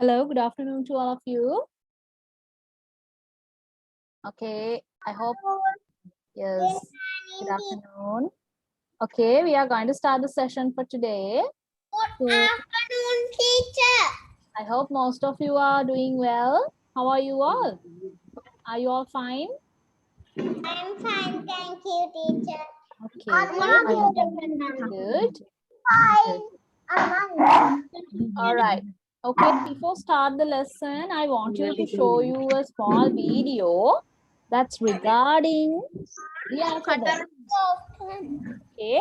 Hello, good afternoon to all of you. Okay, I hope, yes, good afternoon. Okay, we are going to start the session for today. Good afternoon, teacher. I hope most of you are doing well. How are you all? Are you all fine? I'm fine, thank you, teacher. Okay, good. Fine. All right. Okay, before start the lesson, I want you to show you a small video that's regarding the alphabet. Okay,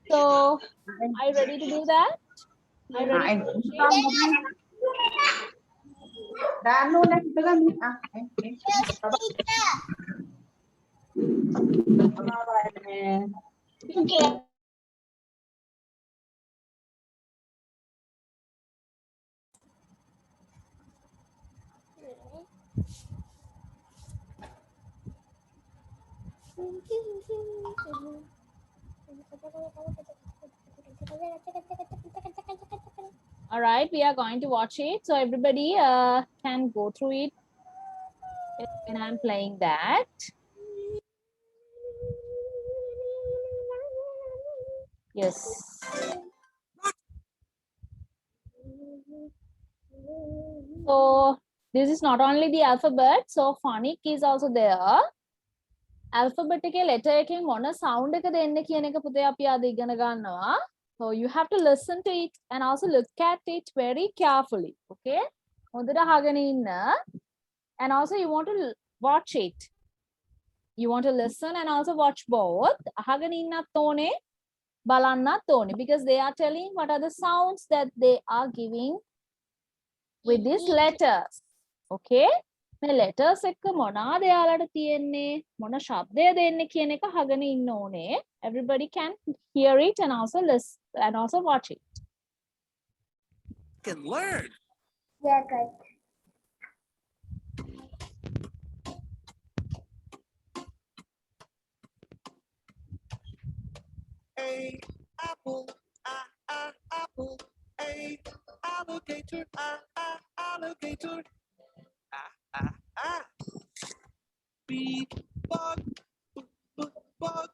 so are you ready to do that? Are you ready to watch it? Yes, teacher. All right, we are going to watch it. So everybody can go through it when I'm playing that. Yes. So this is not only the alphabet. So phonic is also there. Alphabet එකේ letter එකෙන් මොන sound එක දෙන්න කියන එක පුතේ අපි අද ඉගෙන ගන්නවා. So you have to listen to it and also look at it very carefully. Okay? හොඳට අහගෙන ඉන්න. And also you want to watch it. You want to listen and also watch both. අහගෙන ඉන්නත් ඕනේ, බලන්නත් ඕනේ, because they are telling what are the sounds that they are giving with these letters. Okay? මේ letters එක්ක මොනවාද යාලට තියෙන්නේ, මොන ශබ්දය දෙන්නේ කියන එක අහගෙන ඉන්න ඕනේ. Everybody can hear it and also listen and also watch it. Can learn. Yeah, good. A apple, apple. A alligator, alligator. B bug, bug.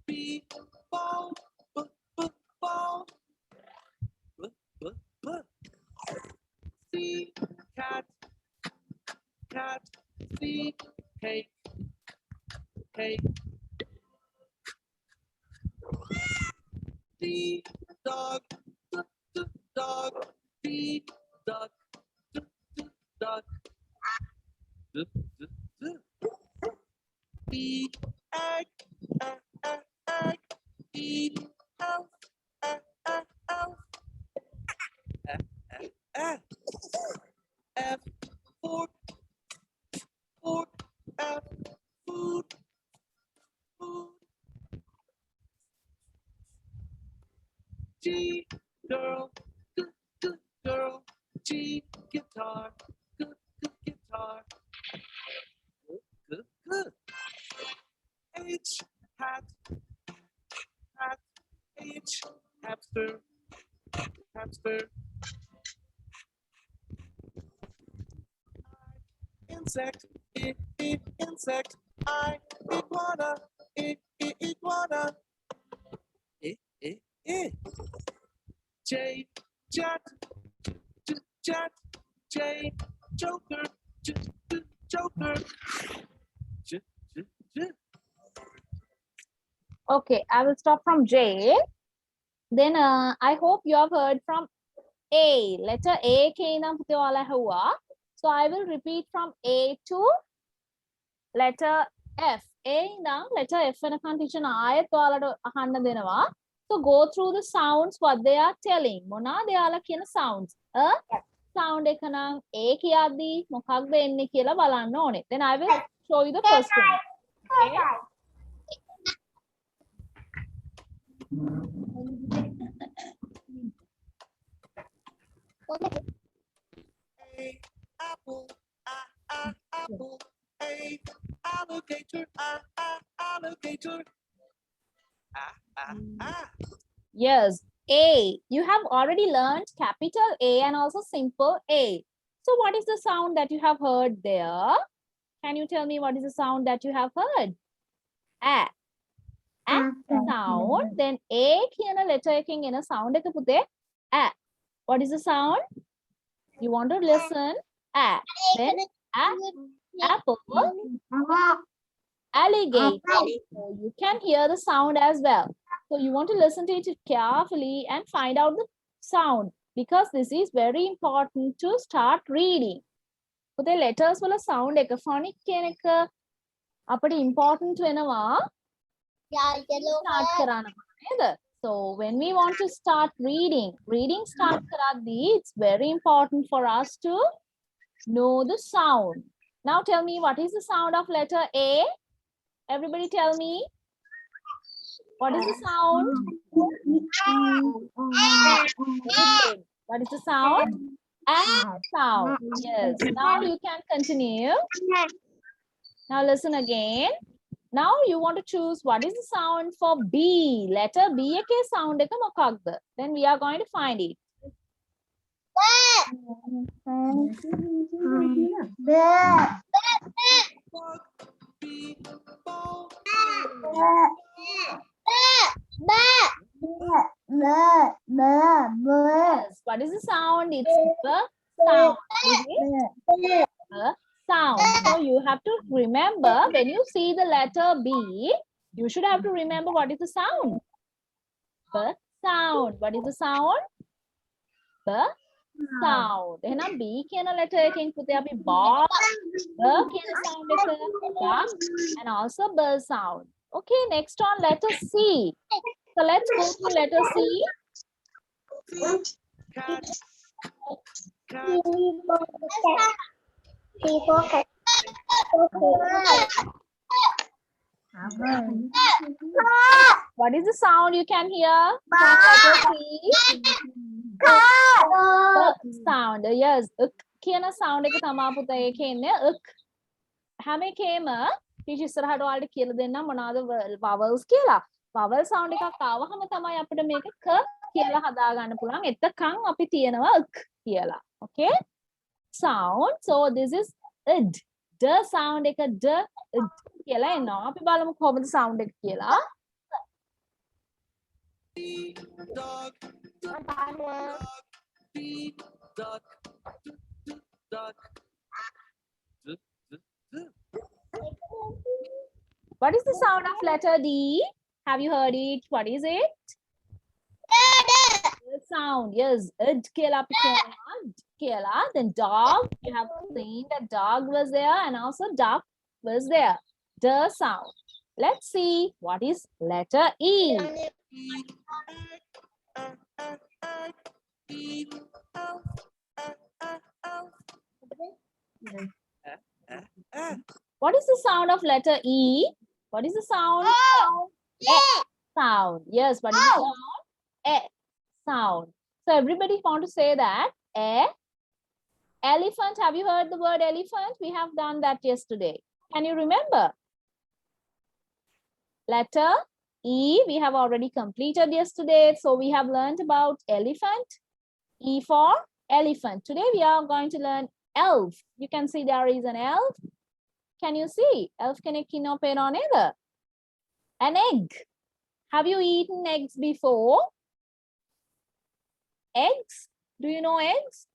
B ball, ball. C cat, C cake, D dog, dog. D duck, duck. E egg, egg. E elf, elf. F fork, F food. G girl, girl. G guitar, guitar. Good. H hat, H hamster, insect, insect. I iguana, iguana. J jet, jet. J joker, joker. J. Okay, I will stop from J. Then I hope you have heard from A. Letter A එකේ ඉඳන් පුතේ ඔයාලා ඇහුවා. So I will repeat from A to letter F. A ඉඳන් letter F වෙනකන් teacher ආයෙත් ඔයාලට අහන්න දෙනවා. So go through the sounds what they are telling. මොනවාද යාලා කියන sounds? Sound එක නම් A කියද්දි මොකක්ද එන්නේ කියලා බලන්න ඕනේ. Then I will show you the first one. Okay? A apple, apple. A alligator, alligator. Yes, A. You have already learned capital A and also simple A. So what is the sound that you have heard there? Can you tell me what is the sound that you have heard? A. A sound. Then A කියන letter එකකින් එන sound එක පුතේ A. What is the sound? You want to listen? A. Then A. Apple. Alligator. So you can hear the sound as well. So you want to listen to it carefully and find out the sound because this is very important to start reading. පුතේ letters වල sound එක phonic කියන එක අපිට important වෙනවා start කරන්න නේද? So when we want to start reading start කරද්දී it's very important for us to know the sound. Now tell me what is the sound of letter A? Everybody tell me. What is the sound? What is the sound? A sound. Yes. Now you can continue. Now listen again. Now you want to choose what is the sound for B. Letter B එකේ sound එක මොකක්ද? Then we are going to find it. Bug, bee, ball. Yes. What is the sound? It's the sound. Is it? The sound. So you have to remember when you see the letter B, you should have to remember what is the sound. The sound. What is the sound? The sound. එහෙනම් B කියන letter එකෙන් පුතේ අපි bar, the කියන sound එක, duck, and also bird sound. Okay, next on letter C. So let's go to letter C. Cat, cat, What is the sound you can hear from letter C? The sound. Yes. කියන sound එක තමයි පුතා ඒකේ ඉන්නේ. හැම එකේම teacher ඉස්සරහට ඔයාලට කියලා දෙන්නම් මොනවාද vowels කියලා. vowel sound එකක් ආවහම තමයි අපිට මේක ක කියලා හදා ගන්න පුළුවන්. එතකන් අපි තියනවා කියලා. Okay? Sound. So this is id. The sound එක d කියලා එනවා. අපි බලමු කොහොමද sound එක කියලා. bee, dog, dog, bee, duck, duck. What is the sound of letter D? Have you heard it? What is it? The sound. Yes. Id කියලා අපි කියනවා. Kela. Then dog. You have seen that dog was there and also duck was there. The sound. Let's see what is letter E. Egg, egg, elf, elf. What is the sound of letter E? What is the sound? E sound. Yes, what is the sound? E sound. So everybody want to say that. E. Elephant. Have you heard the word elephant? We have done that yesterday. Can you remember? Letter E. We have already completed yesterday. So we have learned about elephant. E for elephant. Today we are going to learn elf. You can see there is an elf. Can you see? Elf කෙනෙක් ඉන්නව පේනව නේද? An egg. Have you eaten eggs before? Eggs? Do you know eggs?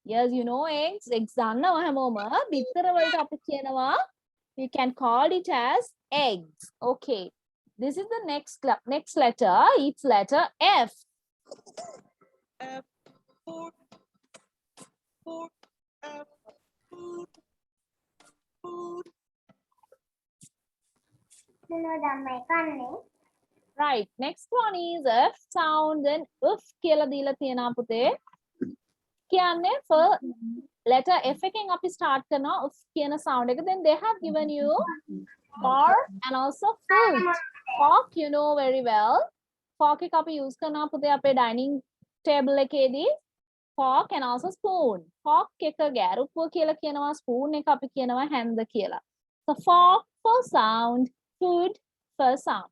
Yes, you know eggs. Eggs දන්නව හැමෝම. බිත්තර වලට අපි කියනවා. We can call it as eggs. Okay. This is the next letter. It's letter F. F, fork, fork, F, food, food. Right. Next one is F sound. Then F කියලා දීලා තියෙනවා පුතේ. කියන්නේ for letter F එකෙන් අපි start කරනවා F කියන sound එක. Then they have given you fork and also food. Fork you know very well. Fork එක අපි use කරනවා පුතේ අපේ dining table එකේදී. Fork and also spoon. Fork එක ගෑරුප්පුව කියලා කියනවා. Spoon එක අපි කියනවා හැන්ද කියලා. So fork for sound, food for sound.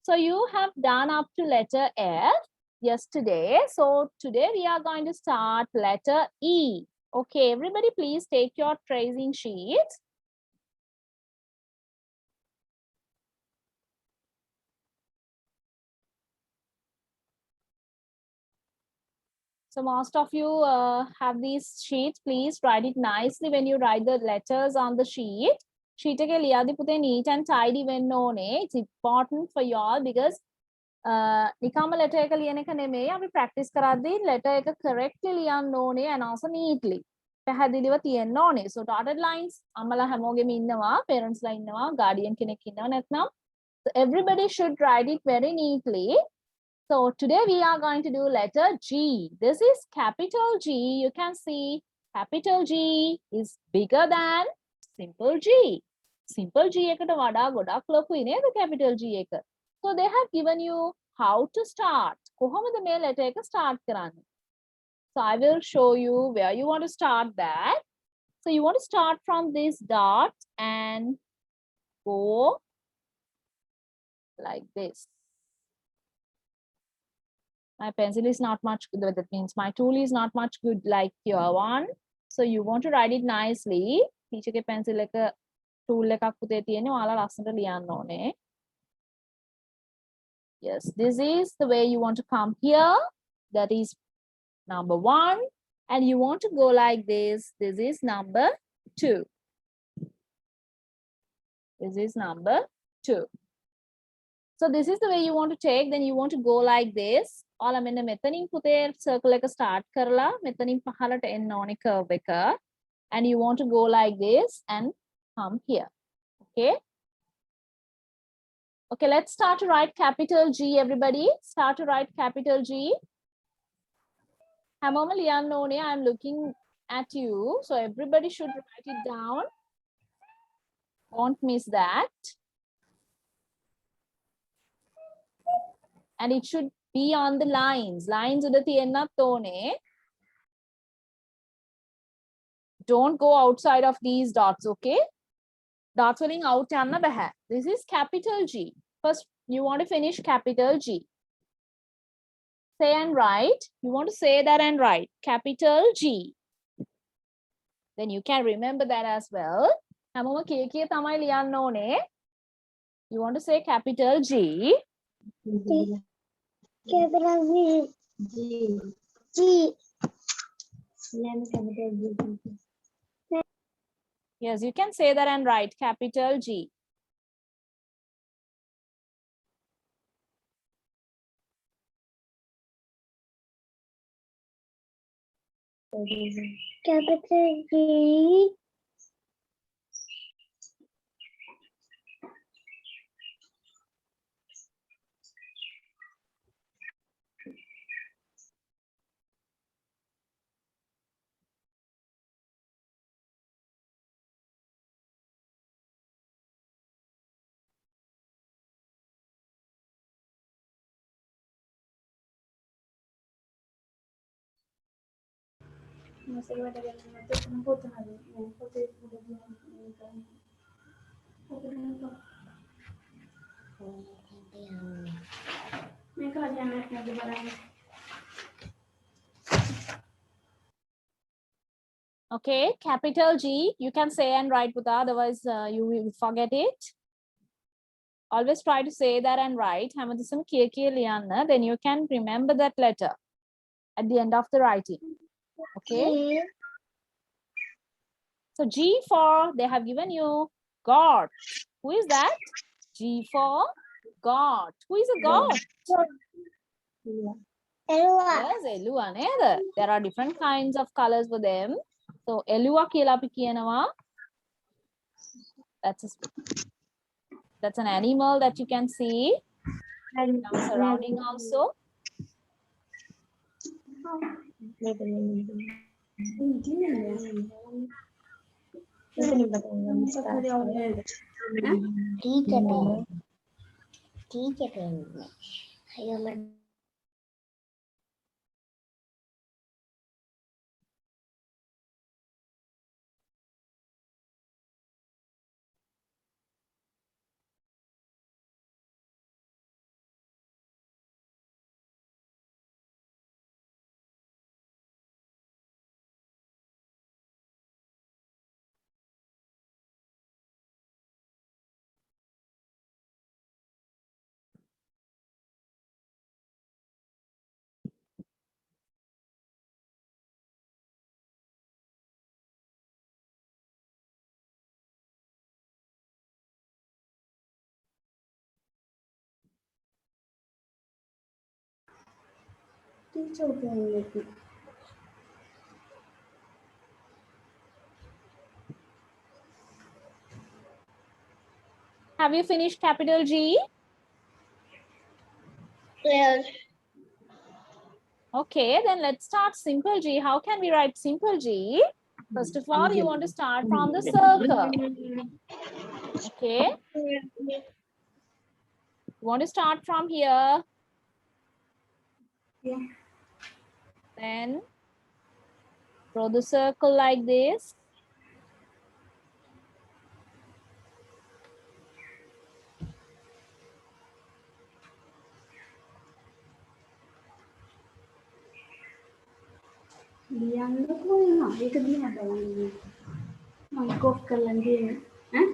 So you have done up to letter F. yesterday. So today we are going to start letter E. Okay, everybody please take your tracing sheets. So most of you have these sheets. Please write it nicely when you write the letters on the sheet. Sheet එක ලියද්දි පුතේ neat and tidy වෙන්න ඕනේ. It's important for y'all because නිකම්ම letter එක ලියන එක නෙමෙයි. අපි practice කරද්දී letter එක correctly ලියන්න ඕනේ and also neatly. පැහැදිලිව තියෙන්න ඕනේ. So dotted lines අම්මලා හැමෝගෙම ඉන්නවා, parents ලා ඉන්නවා, guardian කෙනෙක් ඉන්නවා නැත්නම්. So everybody should write it very neatly. So today we are going to do letter G. This is capital G. You can see capital G is bigger than simple G. Simple G එකට වඩා ගොඩක් ලොකුයි නේද capital G එක. So they have given you how to start. කොහොමද මේ letter එක start කරන්නේ? So I will show you where you want to start that. So you want to start from this dot and go like this. My pencil is not much good. That means my tool is not much good like your one. So you want to write it nicely. Teacher ke pencil එක tool එකක් පුතේ තියෙන්නේ. ඔයාලා ලස්සනට ලියන්න ඕනේ. Yes, this is the way you want to come here. That is number 1. And you want to go like this. This is number 2. This is number 2. So this is the way you want to take. Then you want to go like this. ඔයාලා මෙන්න මෙතනින් පුතේ circle එක start කරලා මෙතනින් පහළට එන්න ඕනේ curve එක. And you want to go like this and come here. Okay. Okay, let's start to write capital G, everybody. Start to write capital G. හැමෝම ලියන්න ඕනේ. I'm looking at you. So everybody should write it down. Don't miss that. And it should be on the lines. Lines උඩ තියෙන්නත් ඕනේ. Don't go outside of these dots, okay? Dots වලින් out යන්න බෑ. This is capital G. First, you want to finish capital G. Say and write. You want to say that and write. Capital G. Then you can remember that as well. හැමෝම කිය තමයි ලියන්න ඕනේ. You want to say capital G. Capital G. G. Yes, you can say that and write capital G. Capital G. Okay, capital G. You can say and write, Puta, otherwise you will forget it. Always try to say that and write. හැමතිස්සෙම කිය ලියන්න. Then you can remember that letter at the end of the writing. Okay. G. So G for, they have given you God. Who is that? G for God. Who is a God? Elua. Yes, Elua නේද? There are different kinds of colors for them. So Elua කියලා අපි කියනවා. That's an animal that you can see. Surrounding also. Teacher. Have you finished capital G? Yes. Okay, then let's start simple G. How can we write simple G? First of all, you want to start from the circle. Okay, you want to start from here. Yeah. Then draw the circle like this. ලියන්නකෝ වෙනවා. ඒක දිහා බලන්න. මම කොප් කරලා දෙන්න. ඈ?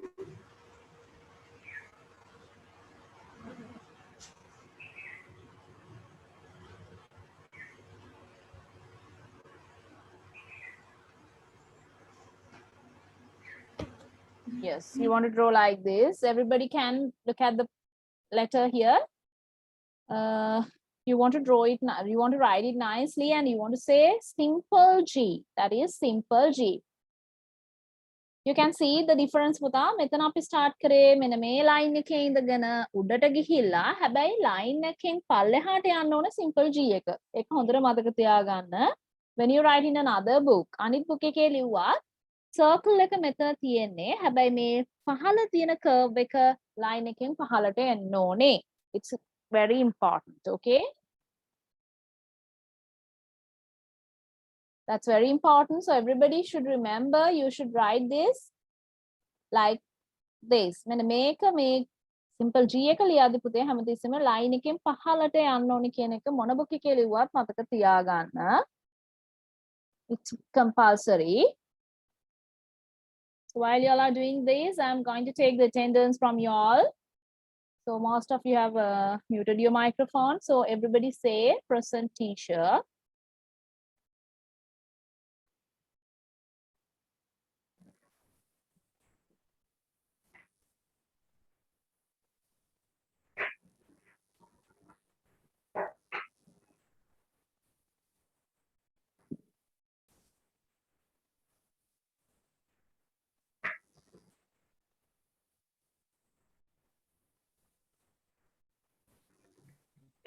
Yes, you want to draw like this. Everybody can look at the letter here. You want to draw it, you want to write it nicely, and you want to say simple G. That is simple G. You can see the difference පුතා. මෙතන අපි start කරේ මෙන්න මේ line එකේ ඉඳගෙන උඩට ගිහිල්ලා හැබැයි line එකෙන් පල්ලෙහාට යන්න ඕන simple G එක. ඒක හොඳට මතක තියාගන්න. When you write in another book, අනිත් book එකේ ලිව්වා circle එක මෙතන තියෙන්නේ. හැබැයි මේ පහළ තියෙන curve එක line එකෙන් පහළට එන්න ඕනේ. It's very important, okay? That's very important. So everybody should remember, you should write this like this. මෙන්න මේක මේ simple G එක ලියද්දි පුතේ හැමතිස්සෙම line එකෙන් පහළට යන්න ඕනි කියන එක මොන book එකේ ලිව්වත් මතක තියාගන්න. It's compulsory. So while you all are doing this, I'm going to take the attendance from you all. So most of you have muted your microphone. So everybody say present teacher.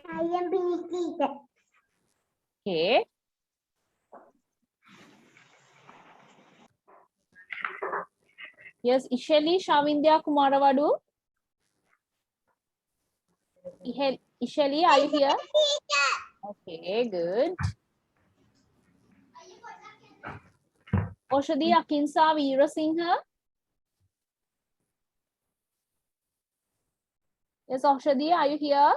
I am being teacher. Okay. Yes, Ishali Shavindya Kumaravadu. Ishali, are you here? Teacher. Okay, good. Oshadi Akinsa Veerasinghe. Yes, Oshadi, are you here?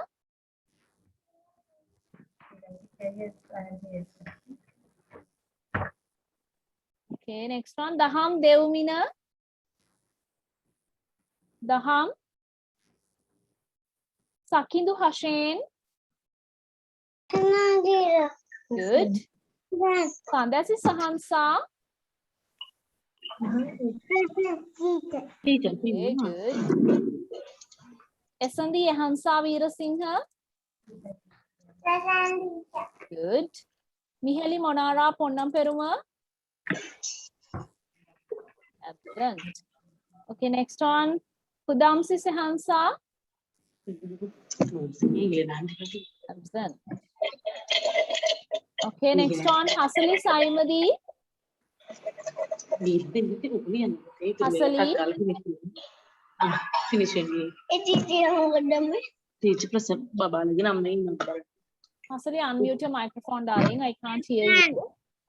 Okay, next one. Daham Devmina. Daham. Sakindu Hashen. Good. Sandasi Sahansa. Teacher. Okay, good. Esandi Ehansa Veerasinghe. Good. Miheli Monara Ponnam Peruma. Excellent. Okay, next one. Kudamsi Sehansa. Excellent. Okay, next one. Hasali Saimadi. Hasali. Hasali, unmute your microphone, darling. I can't hear you.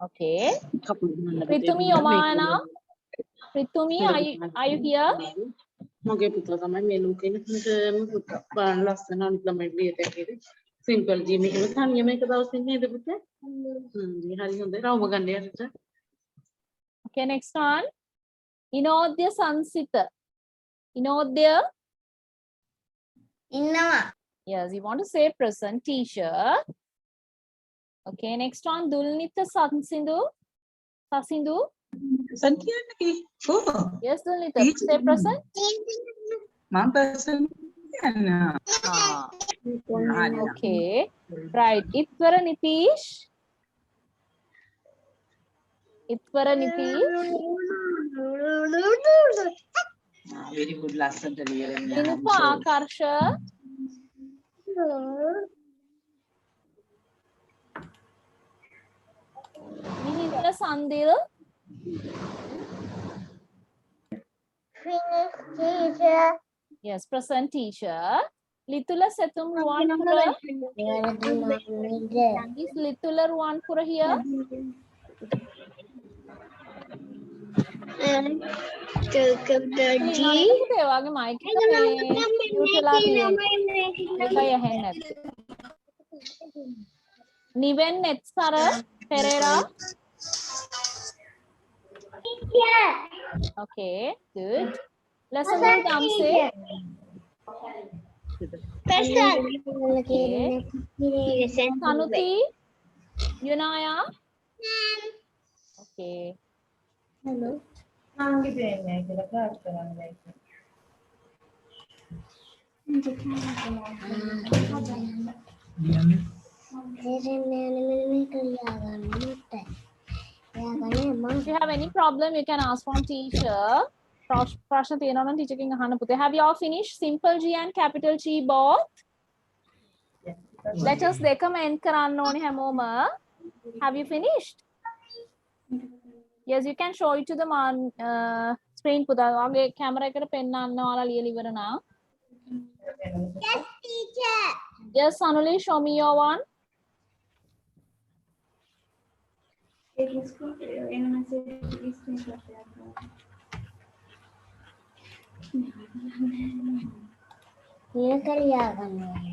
Okay. Pritumi Omana. Pritumi, are you here? මගේ පුතා තමයි මේ ලෝකේ ඉන්න පුතා බලන්න ලස්සන අනිත් ළමයි ලියත හැකියි සිම්පල් ජී මේක තනියම එක දවසින් නේද පුතා හරි හොඳයි රවුම ගන්න යට Okay, next one. Inodya Sansita. Inodya. Innama. Yes, you want to say present teacher. Okay, next one. Dulnita Sasindu. Sasindu. Santiago. Oh, Yes, Dulnita. Teacher. Say present. Mom person. Ah. Okay. Right. Itvara Nitish. Itvara Nitish. very good lesson to hear. Ninupa Akarsha. Mihindra Sandil. Finish, teacher. Yes, present teacher. Litula Setum Ruanpura. Is Litula Ruanpura here? ඊළඟට පුතේ ඔයාගේ mic එක මේ mute වෙලා තියෙන්නේ. ඒකයි ඇහෙන්නේ නැත්තේ. නිවෙන් එත්සර Perera. Okay, good. Lesson with Damse. Okay. Sanuti. Yunaya. Okay. Hello. Mom. If you have any problem, you can ask from teacher. ප්‍රශ්න තියෙනවා නම් teacher කෙන් අහන්න පුතේ. Have you all finished simple G and capital G both? Letters දෙකම end කරන්න ඕනේ හැමෝම. Have you finished? Yes, you can show it to the screen පුතා. ඔයාගේ camera එකට පෙන්නන්න ඔයාලා ලියලා ඉවර නම්. Yes, teacher. Yes, Anuli, show me your one.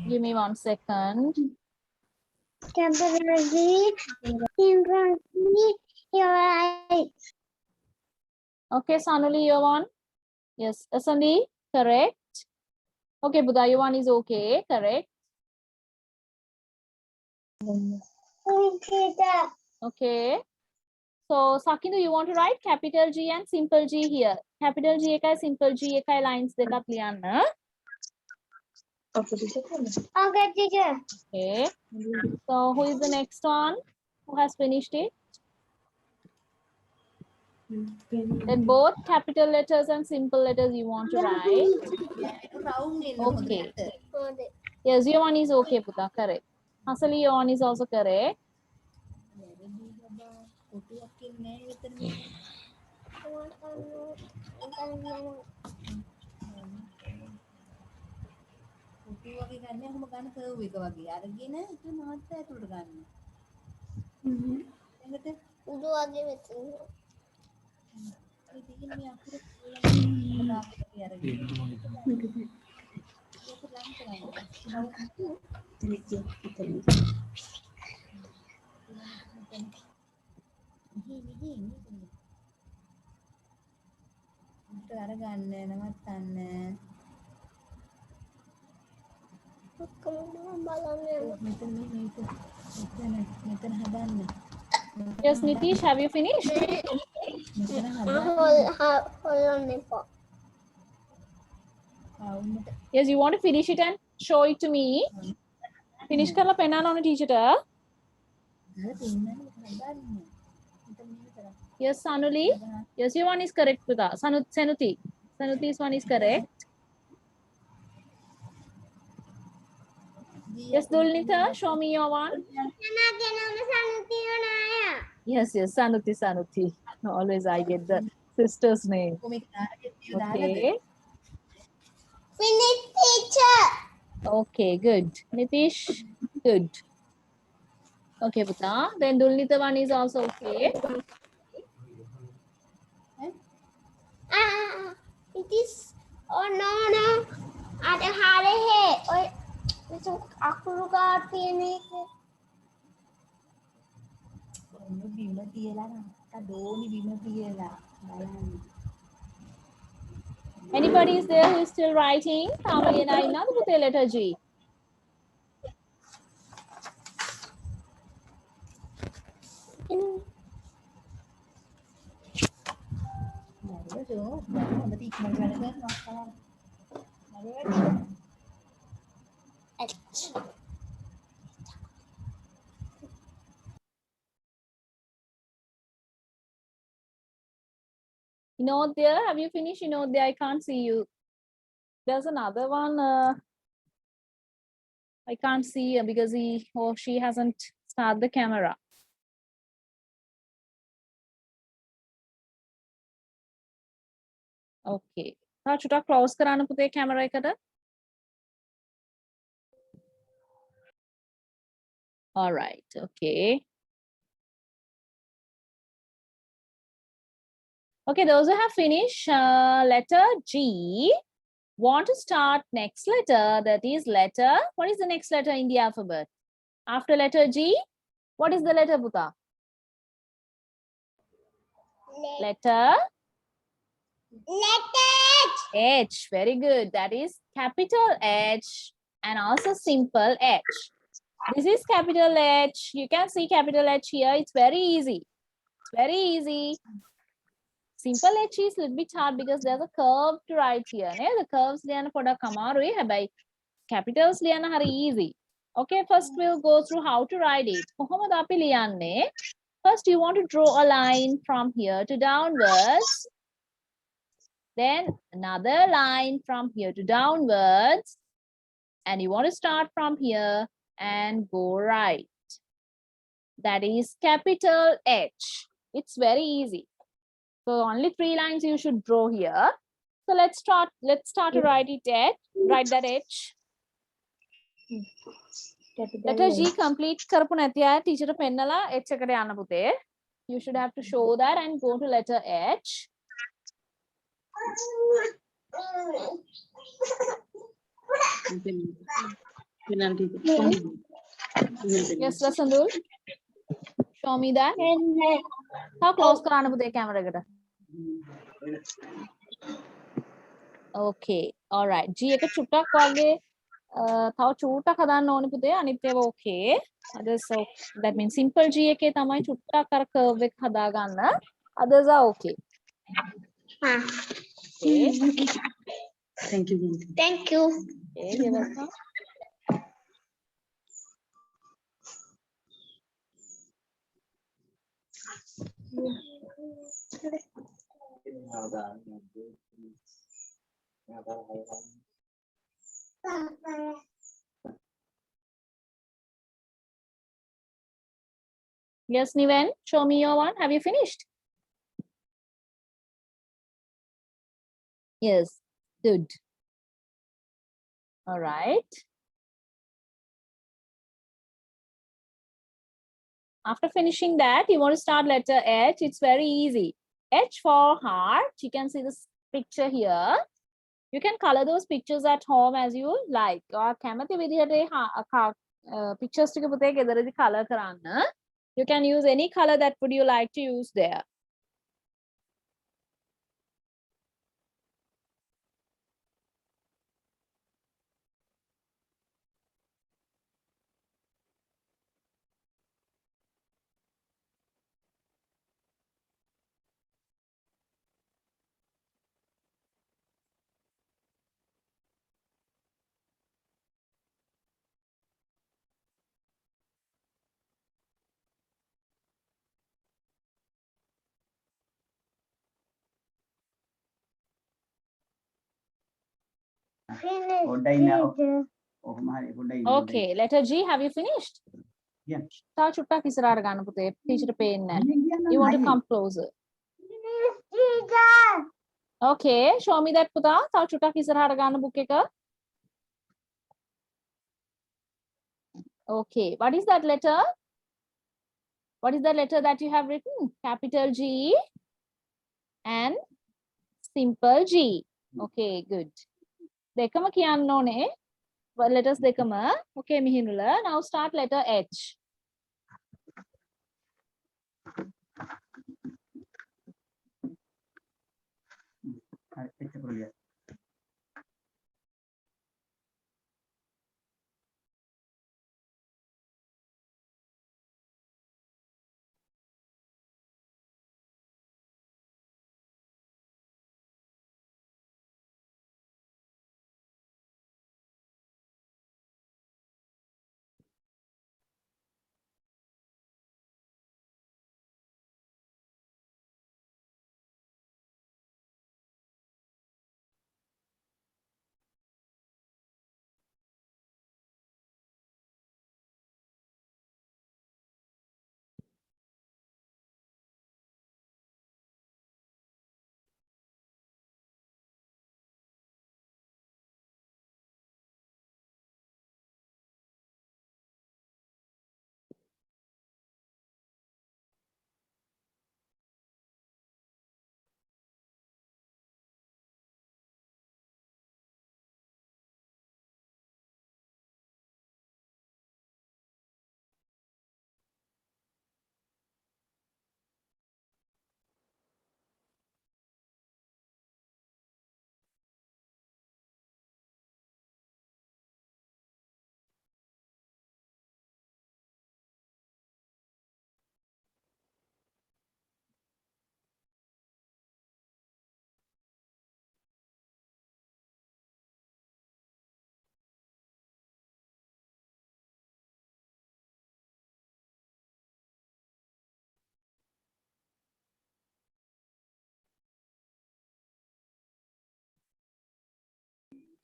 Give me 1 second. Capital G, simple G, you're right. Okay, Sanuli, your one. Yes, Asandi, correct. Okay, Buddha, your one is okay, correct. Teacher. Okay. So, Sakindu, you want to write capital G and simple G here. Capital G ekai, simple G ekai lines dekak liyanna. Okay, teacher. Okay. So, who is the next one? Who has finished it? Then both capital letters and simple letters you want to write. Okay. Yes, your one is okay, Puta. Correct. Hasali, your one is also correct. උඩු වගේ වෙතින්. Yes, Nitish, have you finished? Yes, you want to finish it and show it to me. Finish karla penna na teacher ta. Yes, Sanuli. Yes, your one is correct, Puta. Sanuti. Sanuti's one is correct. Yes, Dulnita, show me your one. Yes, Sanuti. Always I get the sister's name. Okay. Finish, teacher. Okay, good. Nitish, good. Okay, Puta. Then Dulnita one is also okay. It is. Oh no. Ada hari he. Oh, itu aku lupa ini. Anybody is there who is still writing? Tamalina inadu Puta letter G. H. Inodya, have you finished? Inodya, I can't see you. There's another one. I can't see because he or she hasn't started the camera. Okay. තා චුටක් close කරන්න පුතේ camera එකට. All right. Okay. Okay, those who have finished letter G want to start next letter, that is letter. What is the next letter in the alphabet? After letter G, what is the letter, Puta? Letter H. Very good. That is capital H and also simple H. This is capital H. You can see capital H here. It's very easy. It's very easy. Simple H is a little bit hard because there's a curve to write here. The curves ලියන්න පොඩක් අමාරුයි. හැබැයි capitals ලියන්න හරි easy. Okay, first we'll go through how to write it. කොහොමද අපි ලියන්නේ? First you want to draw a line from here to downwards. Then another line from here to downwards. And you want to start from here and go right. That is capital H. It's very easy. So only 3 lines you should draw here. So let's start to write it H. Write that H. Letter G complete කරපු නැති අය teacher පෙන්නලා H එකට යන්න පුතේ. You should have to show that and go to letter H. Yes, Rasandul. Show me that. How close කරන්න පුතේ camera එකට. Okay. All right. G එක චුට්ටක් වගේ තව චූටක් හදන්න ඕනේ පුතේ. අනිත් ඒවා okay. Others so that means simple G එකේ තමයි චුට්ටක් අර curve එක හදා ගන්න. Others are okay. Okay. Thank you. Thank you. Okay, you're welcome. Yes, Niven, show me your one. Have you finished? Yes, good. All right. After finishing that, you want to start letter H. It's very easy. H for heart. You can see this picture here. You can color those pictures at home as you like. Or කැමති විදිහට pictures ටික පුතේ ගෙදරදී color කරන්න. You can use any color that would you like to use there. Okay, letter G, have you finished? Yeah. තා චුට්ටක් ඉස්සරහට ගන්න පුතේ. Teacher පේන්නේ නැහැ. You want to come closer. Okay, show me that පුතා. තා චුට්ටක් ඉස්සරහට ගන්න book එක. Okay, what is that letter? What is the letter that you have written? Capital G and simple G. Okay, good. දෙකම කියන්න ඕනේ. Letters දෙකම. Okay, මිහිනුල. Now start letter H.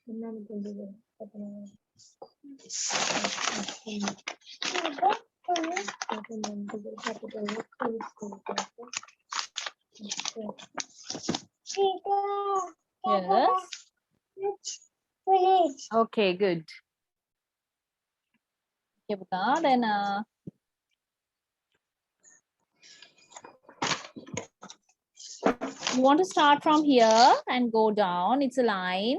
Yes. Finish. Okay, good. Okay, Puta. Then you want to start from here and go down. It's a line.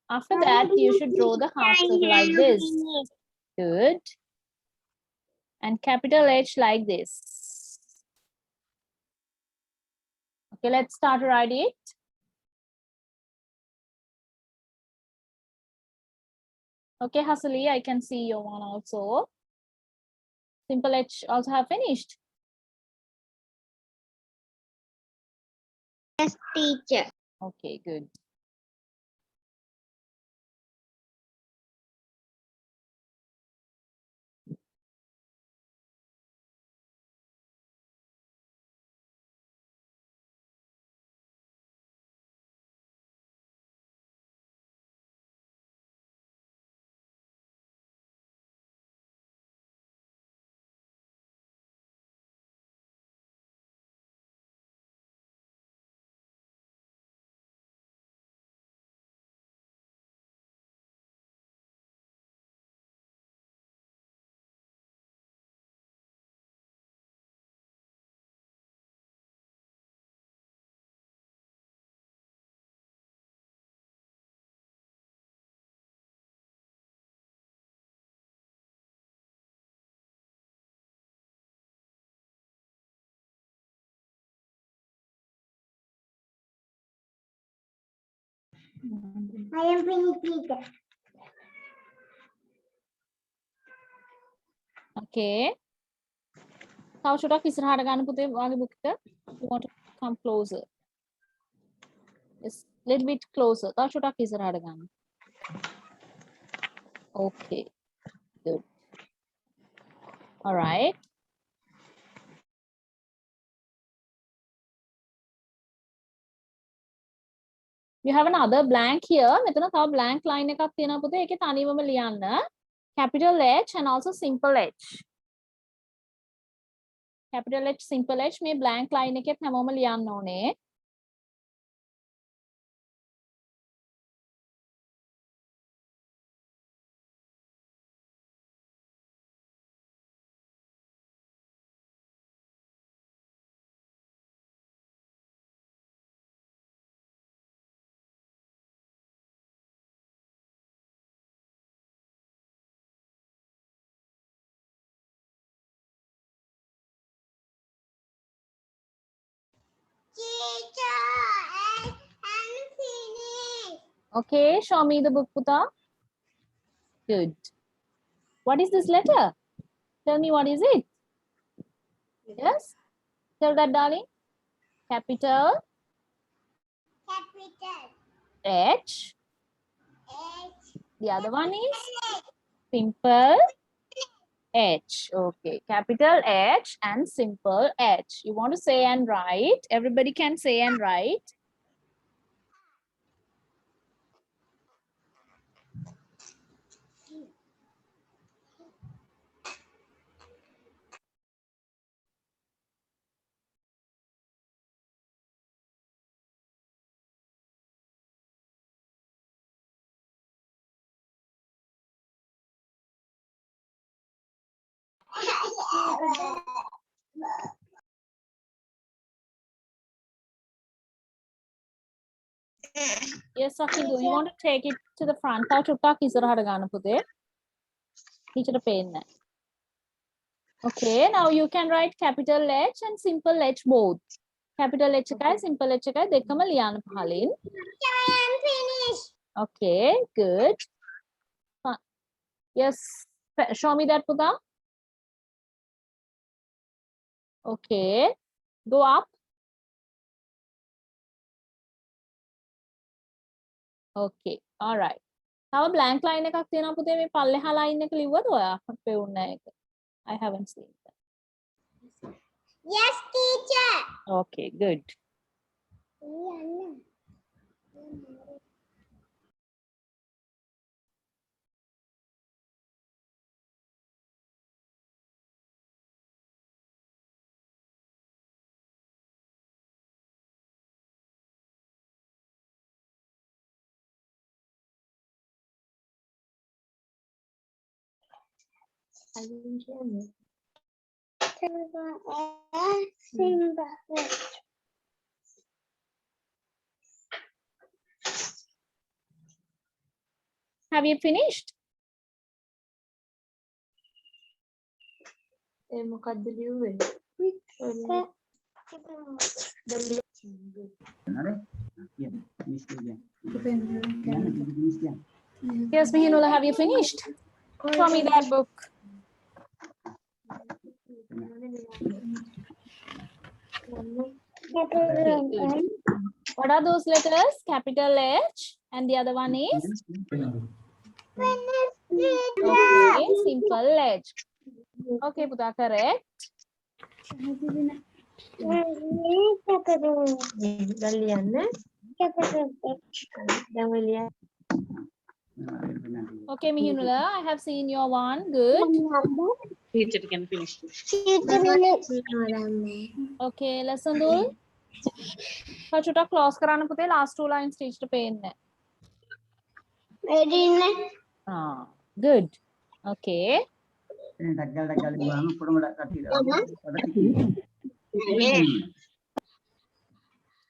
After that, you should draw the half circle like this. Good. And capital H like this. Okay, let's start to write it. Okay, Hasali, I can see your one also. Simple H also have finished. Yes, teacher. Okay, good. I am finished, teacher. Okay. How should I ඉස්සරහට ගන්න පුතේ වාගේ book එක? You want to come closer. Yes, little bit closer. තව ටිකක් ඉස්සරහට ගන්න. Okay, good. All right. You have another blank here. මෙතන තව blank line එකක් තියෙනවා පුතේ. ඒකේ තනියම ලියන්න. Capital H and also simple H. Capital H, simple H මේ blank line එකෙත් හැමෝම ලියන්න ඕනේ. Teacher, I am finished. Okay, show me the book, Puta. Good. What is this letter? Tell me what is it? Yes? Tell that, darling. Capital Capital H. H. The other one is simple H. Okay, capital H and simple H. You want to say and write. Everybody can say and write. Yes, Sakidu, you want to take it to the front. තව චුට්ටක් ඉස්සරහට ගන්න පුතේ. Teacher පේන්නේ නැහැ. Okay, now you can write capital H and simple H both. Capital H එකයි simple H එකයි දෙකම ලියන්න පහලින්. Teacher, I am finished. Okay, good. Yes, show me that, Puta. Okay, go up. Okay, all right. තව blank line එකක් තියෙනවා පුතේ මේ පල්ලෙහා line එක ලිව්වද ඔයා? පෙවුන්නේ නැහැ ඒක. I haven't seen that. Yes, teacher. Okay, good. Simba. Have you finished? Yes, Mihinula, have you finished? Show me that book. Good. What are those letters? Capital H and the other one is? Okay, simple H. Okay, Puta, correct. Okay, Mihinula, I have seen your one. Good. Teacher can finish. Okay, lesson dul. Kachuta close karana puthe last two lines teach the pain. Ah, good. Okay.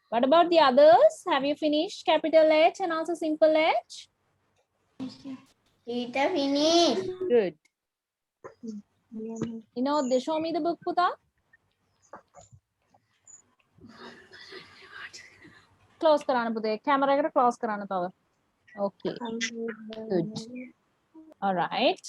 What about the others? Have you finished capital H and also simple H? Finish. Good. You know, they show me the book, Puta. Close karana puthe. Camera ekata close karana tawa. Okay. Good. All right.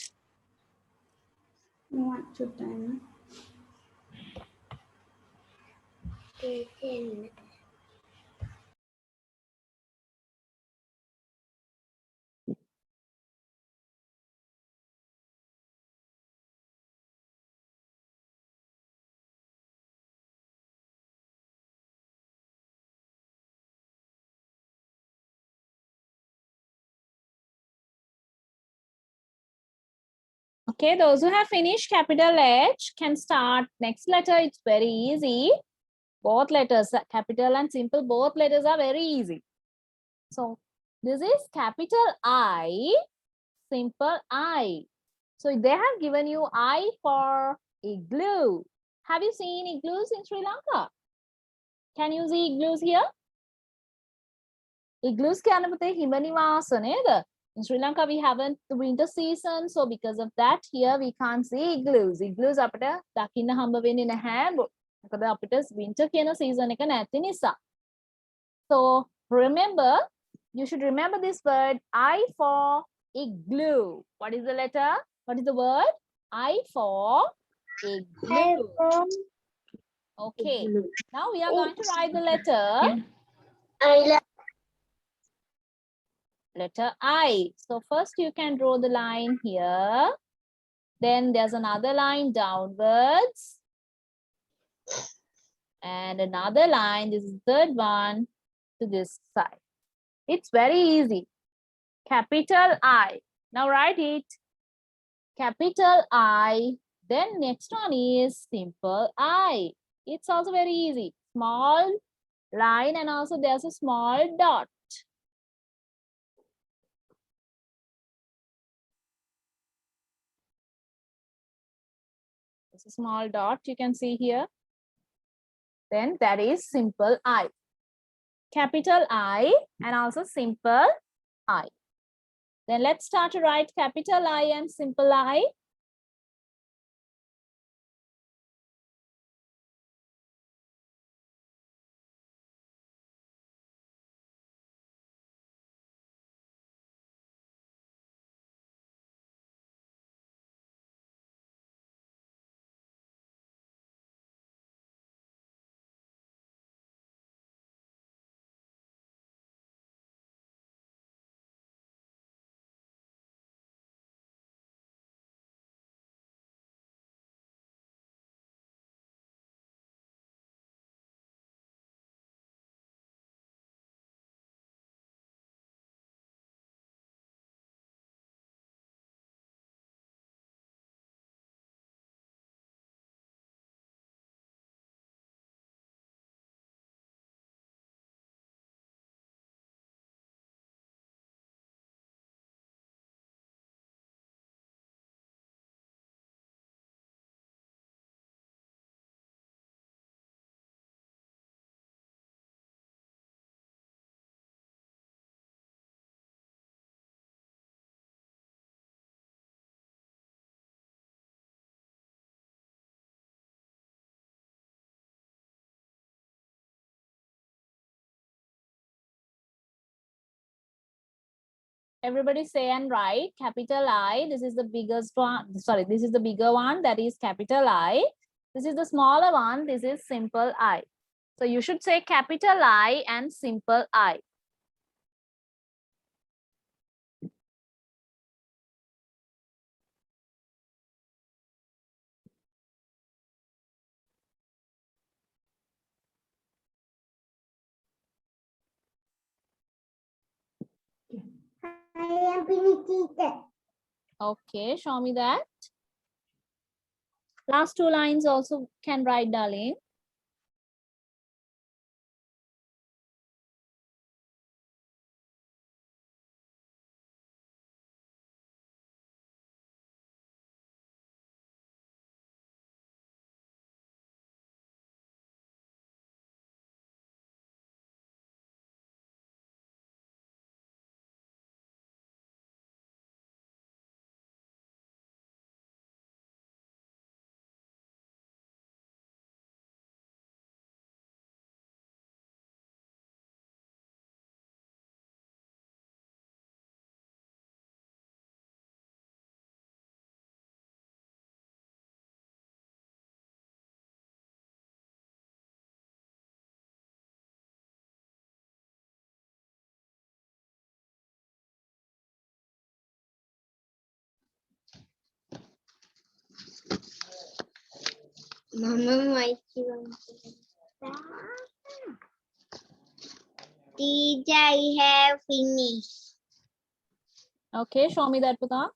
Okay, those who have finished capital H can start next letter. It's very easy. Both letters, capital and simple, both letters are very easy. So this is capital I, simple I. So they have given you I for igloo. Have you seen igloos in Sri Lanka? Can you see igloos here? Igloos කියන්න පුතේ හිම නිවාස නේද? In Sri Lanka, we haven't the winter season, so because of that, here we can't see igloos. Igloos අපිට දකින්න හම්බ වෙන්නේ නැහැ. මොකද අපිට winter කියන season එක නැති නිසා. So remember, you should remember this word I for igloo. What is the letter? What is the word? I for igloo. Okay. Now we are going to write the letter. Letter I. So first you can draw the line here. Then there's another line downwards. And another line, this is the third one, to this side. It's very easy. Capital I. Now write it. Capital I. Then next one is simple I. It's also very easy. Small line and also there's a small dot. It's a small dot you can see here. Then that is simple I. Capital I and also simple I. Then let's start to write capital I and simple I. Everybody say and write capital I. This is the biggest one. Sorry, this is the bigger one. That is capital I. This is the smaller one. This is simple I. So you should say capital I and simple I. I am finished. Okay, show me that. Last two lines also can write, darling. Mama might Teacher, I have finished. Okay, show me that, Puta.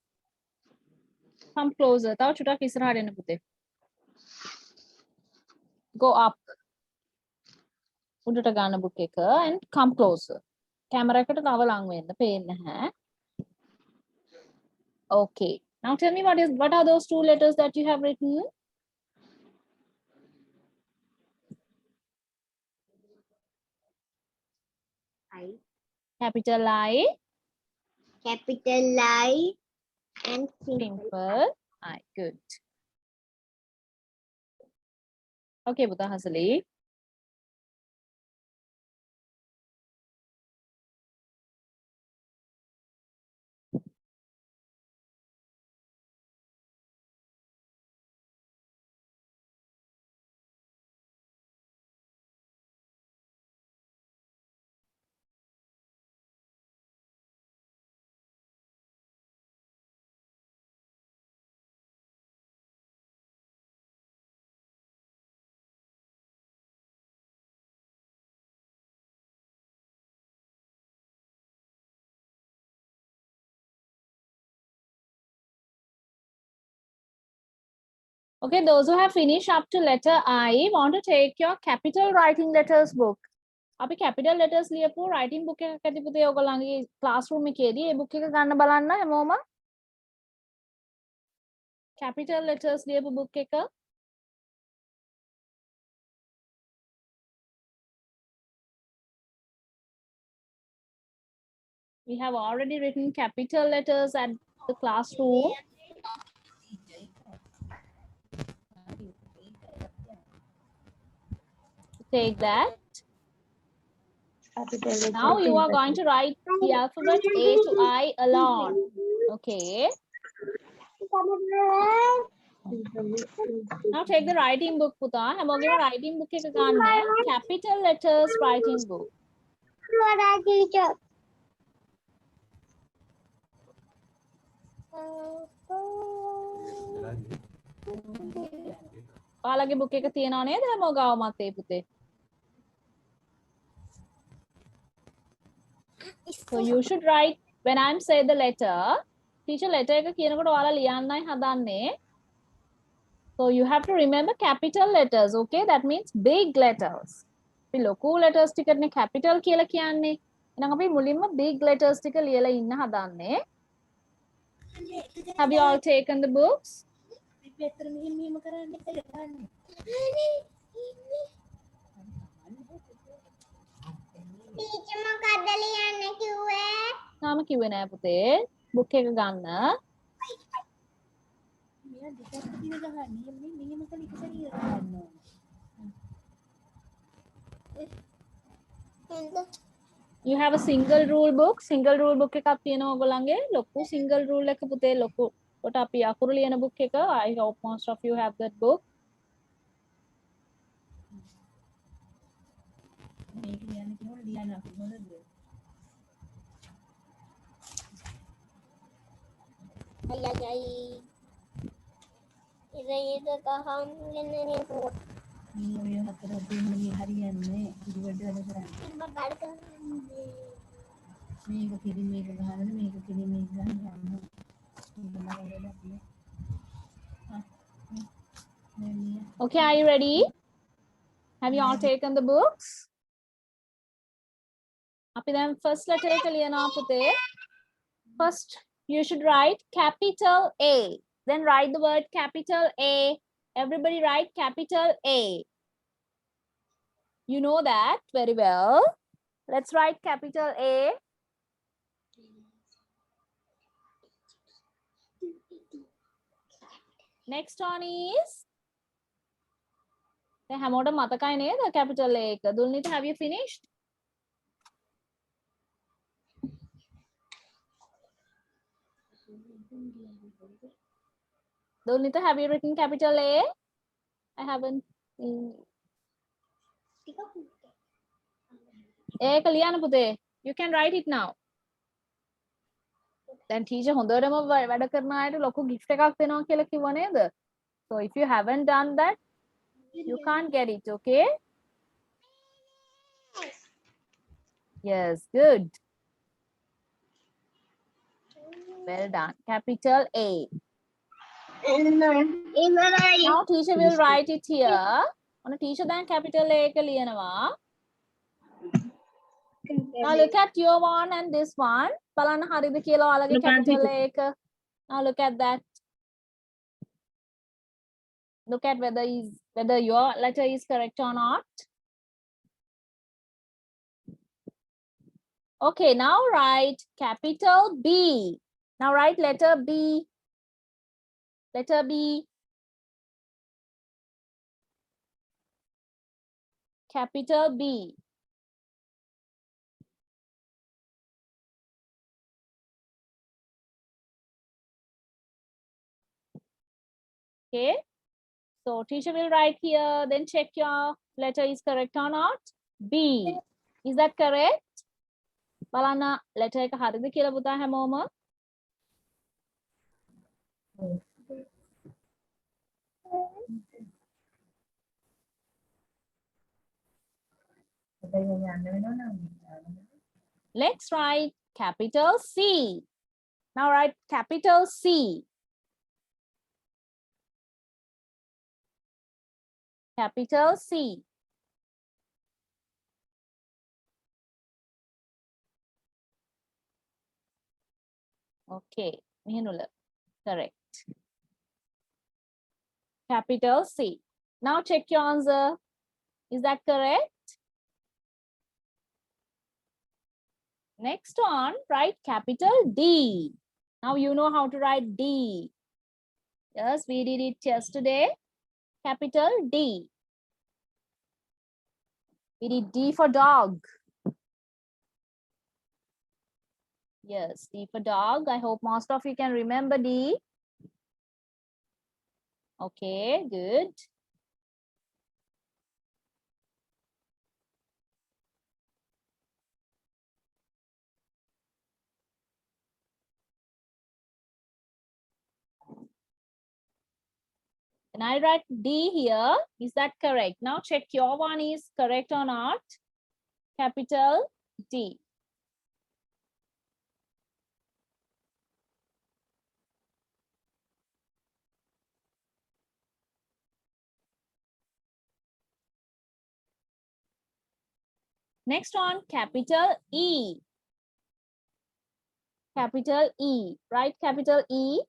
Come closer. Tao chuta kisra hadena pute. Go up. Udata gana book එක and come closer. Camera එකට තව ලං වෙන්න පේන්නේ නැහැ. Okay. Now tell me what are those two letters that you have written? I. Capital I, Capital I and simple. simple I. Good. Okay, Buddha Hasali. Okay, those who have finished up to letter I want to take your capital writing letters book. අපි capital letters ලියපු writing book එකක් ඇති පුතේ ඔයගොල්ලන්ගේ classroom එකේදී ඒ book එක ගන්න බලන්න හැමෝම. Capital letters ලියපු book එක. We have already written capital letters at the classroom. Take that. Now you are going to write the alphabet A to I alone. Okay. Now take the writing book, Puta. හැමෝගෙම writing book එක ගන්න. Capital letters writing book. What are teacher? ඔයාලගේ book එක තියනවා නේද හැමෝ ගාව මතේ පුතේ? So you should write when I'm say the letter. Teacher letter එක කියනකොට ඔයාලා ලියන්නයි හදන්නේ. So you have to remember capital letters, okay? That means big letters. අපි ලොකු letters ටිකනේ capital කියලා කියන්නේ. එහෙනම් අපි මුලින්ම big letters ටික ලියලා ඉන්න හදන්නේ. Have you all taken the books? Teacher, මොකක්ද ලියන්න කිව්වේ? තාම කිව්වේ නෑ පුතේ. book එක ගන්න. You have a single rule book. Single rule book එකක් තියෙනවා ඔයගොල්ලන්ගේ. ලොකු single rule එක පුතේ ලොකු. කොට අපි අකුරු ලියන book එක. I hope most of you have that book. මේක ලියන්න කිව්වොත් ලියන්න අපි හොඳද? Ay. Itu kaham gini nih. මේ ඔය හතර දෙන්නේ හරියන්නේ ඉතිවලට වැඩ කරන්නේ. Cuma balik මේක කිරි මේක ගහනද මේක කිරි මේක ගහන්න යන්න. Okay, are you ready? Have you all taken the books? අපි දැන් first letter එක ලියනවා පුතේ. First, you should write capital A. Then write the word capital A. Everybody write capital A. You know that very well. Let's write capital A. Next one is දැන් හැමෝටම මතකයි නේද capital A එක. Dulnita, have you finished? Dulnita, have you written capital A? I haven't seen. ඒක ලියන්න පුතේ. You can write it now. දැන් teacher හොඳටම වැඩ කරන අයට ලොකු gift එකක් දෙනවා කියලා කිව්වා නේද? So if you haven't done that, you can't get it, okay? Yes, good. Well done. Capital A. Now teacher will write it here. On a teacher then capital A එක ලියනවා. Now look at your one and this one. බලන්න හරිද කියලා ඔයාලගේ capital A එක. Now look at that. Look at whether your letter is correct or not. Okay, now write capital B. Now write letter B. Letter B. Capital B. Okay. So teacher will write here, then check your letter is correct or not. B. Is that correct? බලන්න letter එක හරිද කියලා පුතා හැමෝම. Let's write capital C. Now write capital C. Capital C. Okay, Mihinula, correct. Capital C. Now check your answer. Is that correct? Next one, write capital D. Now you know how to write D. Yes, we did it yesterday. Capital D. We did D for dog. Yes, D for dog. I hope most of you can remember D. Okay, good. And I write D here. Is that correct? Now check your one is correct or not. Capital D. Next one, capital E. Capital E. Write capital E.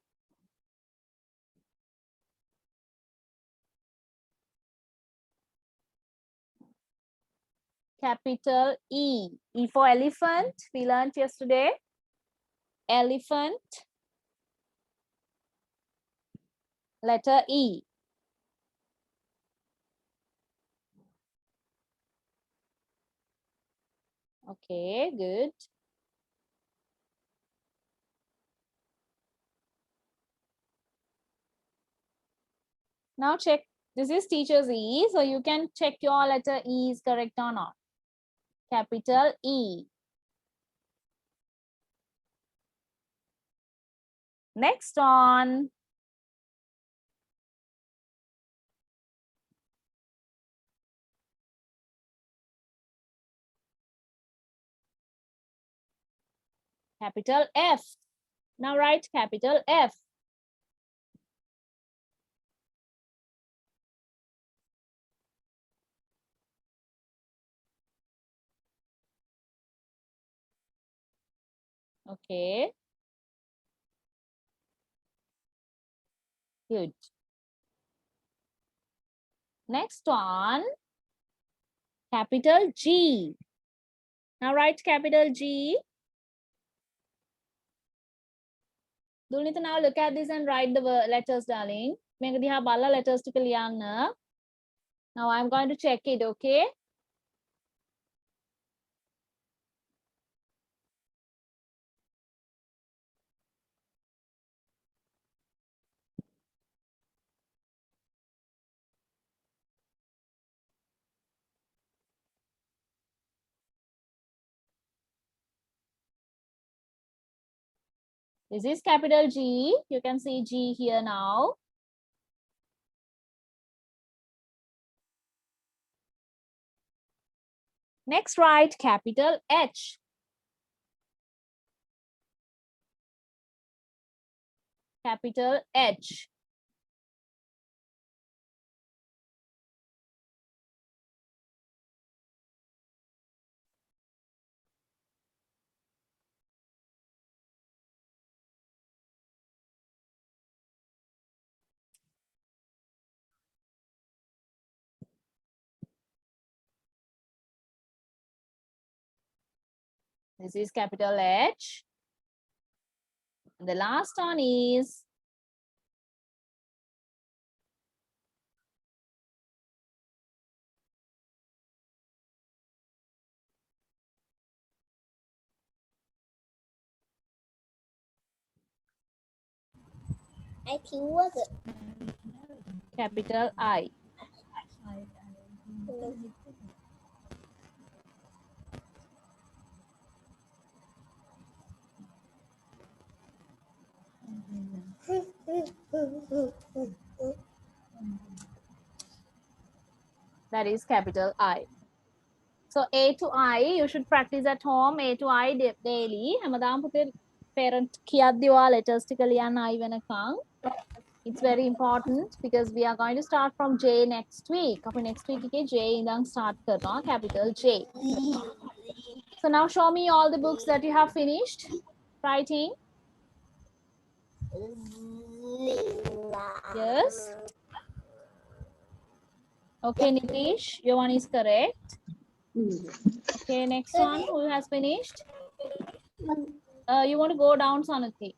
Capital E. E for elephant. We learned yesterday. Elephant. Letter E. Okay, good. Now check. This is teacher's E, so you can check your letter E is correct or not. Capital E. Next one. Capital F. Now write capital F. Okay. Good. Next one. Capital G. Now write capital G. Dulnita, now look at this and write the letters, darling. Mega diha balla letters tika liyanna. Now I'm going to check it, okay? This is capital G. You can see G here now. Next, write capital H. Capital H. This is capital H. And the last one is I think was it? capital I. That is capital I. So A to I, you should practice at home. A to I daily. Hamadam puthe parent kiyaddi wa letters tika liyanna I wenakang. It's very important because we are going to start from J next week. Apo next week ke J indang start karna, capital J. So now show me all the books that you have finished writing. Yes. Okay, Nitish, your one is correct. Okay, next one, who has finished? You want to go down, Sanati?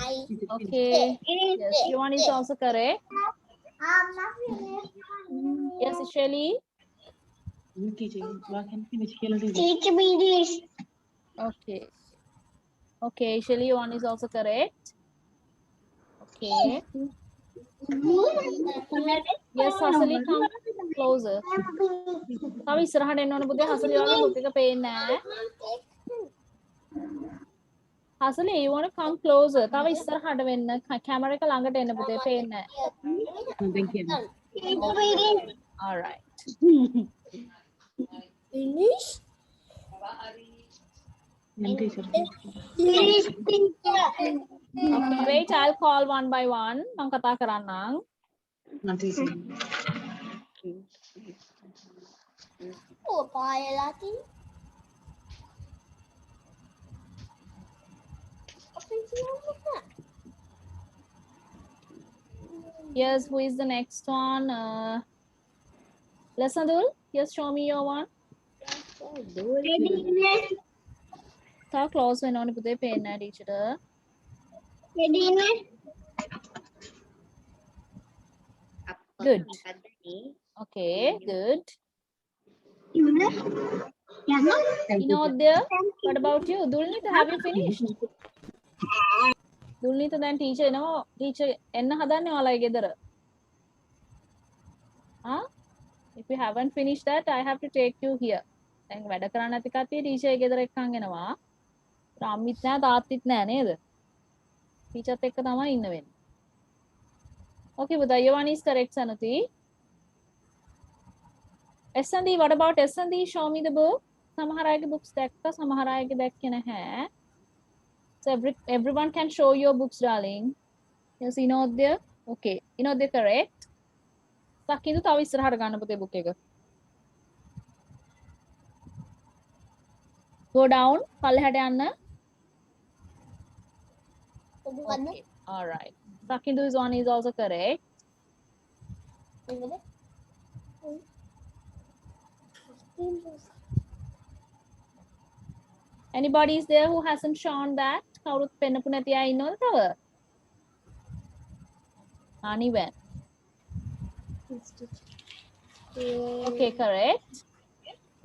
I Okay, yes, your one is also correct. Yes, Shelly. teach me this. Okay. Okay, Shelly, your one is also correct. Okay. Yes, Hasali, come closer. Tahu istirahat enno bude Hasali wala book එක පේන්නේ නැහැ. Hasali, you want to come closer. Tahu istirahat වෙන්න camera එක ළඟට එන්න පුතේ පේන්නේ නැහැ. All right. Finish. Okay, wait, I'll call one by one. මම කතා කරන්නම්. Oh, payah lagi. Apa yang siapa? Yes, who is the next one? Lesadul, yes, show me your one. Tahu close වෙන්න ඕනේ පුතේ පේන්නේ නැහැ teacher. Good. Okay, good. Inodya, what about you? Dulnita, have you finished? Dulnita, then teacher, teacher, enna hadanne ඔයාලගේ ගෙදර? Huh? If you haven't finished that, I have to take you here. දැන් වැඩ කරන්න නැති කට්ටිය ටීචර් ගෙදර එක්කන් එනවා. අම්මිත් නෑ තාත්තිත් නෑ නේද? ටීචර්ත් එක්ක තමයි ඉන්න වෙන්නේ. Okay, Buddha, your one is correct, Sanuti. S&D, what about S&D? Show me the book. සමහර අයගේ books දැක්ක, සමහර අයගේ දැක්කේ නැහැ. So everyone can show your books, darling. Yes, Inodya. Okay, Inodya correct. සකින්දු තව ඉස්සරහට ගන්න පුතේ book එක. Go down. පල්ලෙහාට යන්න. Okay. All right. Sakindu's one is also correct. Anybody is there who hasn't shown that? කවුරුත් පෙන්නපු නැති අය ඉන්නවද තව? Aniven. Okay, correct.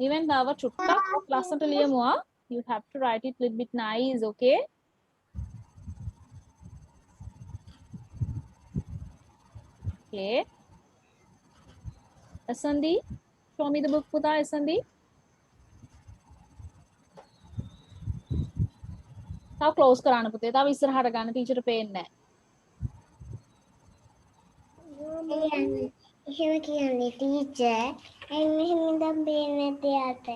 Even තව චුට්ටක් ලස්සනට ලියමුවා. You have to write it a little bit nice, okay? Okay. S&D, show me the book, Puta, S&D. තව close කරන්න පුතේ. තව ඉස්සරහට ගන්න ටීචර්ට පේන්නේ නැහැ. එහෙම කියන්නේ ටීචර් මෙහෙම ඉඳන් පේන්නේ තියාට.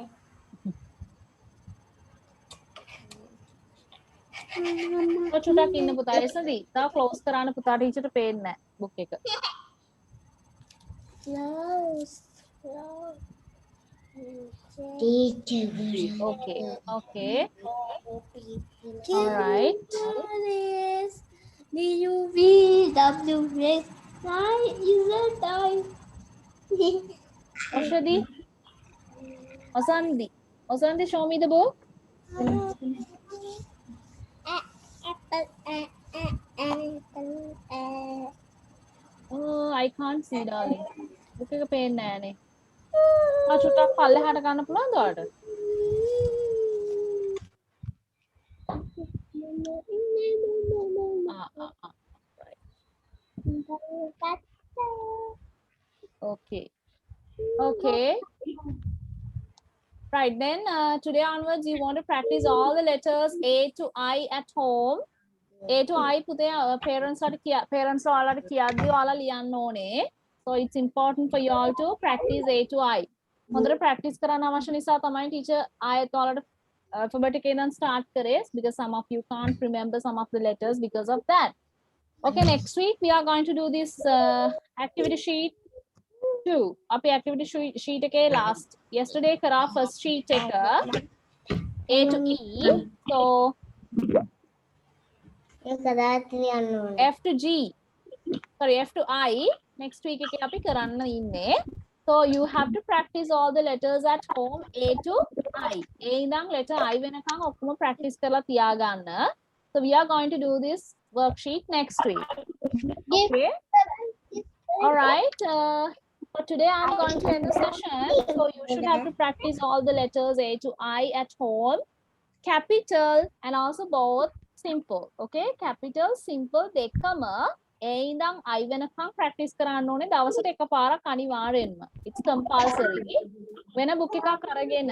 චුට්ටක් ඉන්න පුතා S&D. තව close කරන්න පුතා ටීචර්ට පේන්නේ නැහැ book එක. Teacher. Okay. Okay. All right. D-U-V-W-X. Oshadi. Osandi. Osandi, show me the book. Oh, I can't see, darling. Book එක පේන්නේ නැහනේ. චුට්ටක් පල්ලෙහාට ගන්න පුළුවන්ද ඔයාලට? Right. Okay. Okay. Right, then today onwards you want to practice all the letters A to I at home. A to I පුතේ parents ඔයාලට කියද්දි ඔයාලා ලියන්න ඕනේ. So it's important for you all to practice A to I. හොඳට practice කරන්න අවශ්‍ය නිසා තමයි teacher ආයෙත් ඔයාලට alphabetic ඉඳන් start කරේ because some of you can't remember some of the letters because of that. Okay, next week we are going to do this activity sheet 2. අපි activity sheet එකේ last yesterday කරා first sheet එක A to E. So F to G. Sorry, F to I. Next week එකේ අපි කරන්න ඉන්නේ. So you have to practice all the letters at home A to I. A ඉඳන් letter I වෙනකන් ඔක්කොම practice කරලා තියාගන්න. So we are going to do this worksheet next week. Okay. All right. For today I'm going to end the session. So you should have to practice all the letters A to I at home. Capital and also both simple. Okay. Capital, simple, දෙකම A ඉඳන් I වෙනකන් practice කරන්න ඕනේ දවසට එකපාරක් අනිවාර්යෙන්ම. It's compulsory. වෙන book එකක් අරගෙන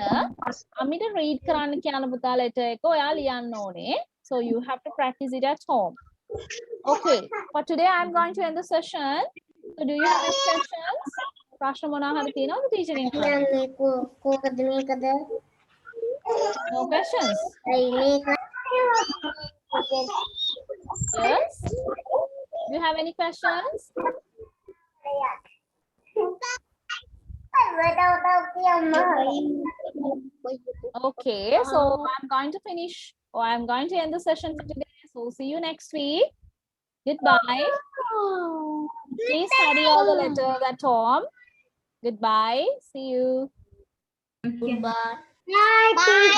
අමිට read කරන්න කියන පුතා letter එක ඔයා ලියන්න ඕනේ. So you have to practice it at home. Okay. For today I'm going to end the session. So do you have any questions? ප්‍රශ්න මොනවා හරි තියෙනවද teacher කෙනෙක්? කොහොමද මේකද? No questions? Yes? Do you have any questions? Okay, so I'm going to finish, or I'm going to end the session for today. So see you next week. Goodbye. Please study all the letters at home. Goodbye. See you. Bye.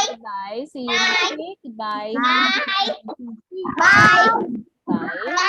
Goodbye. See you next week. Goodbye. Bye. Bye.